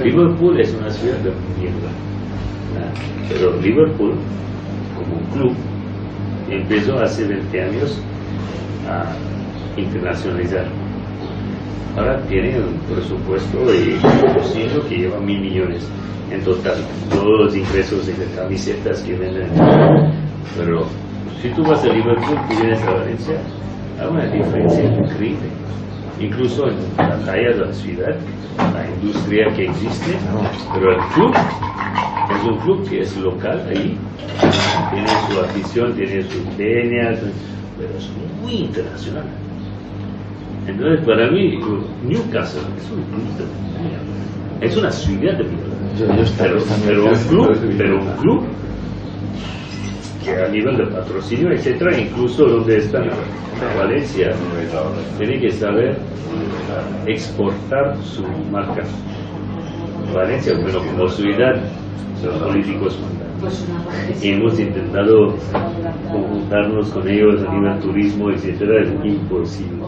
Liverpool es una ciudad de mierda, pero Liverpool, como un club, empezó hace 20 años a internacionalizar. Ahora tiene un presupuesto de patrocinio que lleva 1.000 millones en total, todos los ingresos de camisetas que venden. Pero si tú vas a Liverpool y vienes a Valencia, hay una diferencia increíble. Incluso en la talla de la ciudad, la industria que existe, pero el club es un club que es local ahí, tiene su afición, tiene sus peñas, pero es muy internacional. Entonces, para mí, Newcastle es un club de mierda. Es una ciudad de mierda. Pero un club que a nivel de patrocinio, etcétera, incluso donde está Valencia, tiene que saber exportar su marca. Valencia, bueno, como ciudad, los políticos mandan. Y hemos intentado conjuntarnos con ellos a nivel turismo, etcétera, es imposible.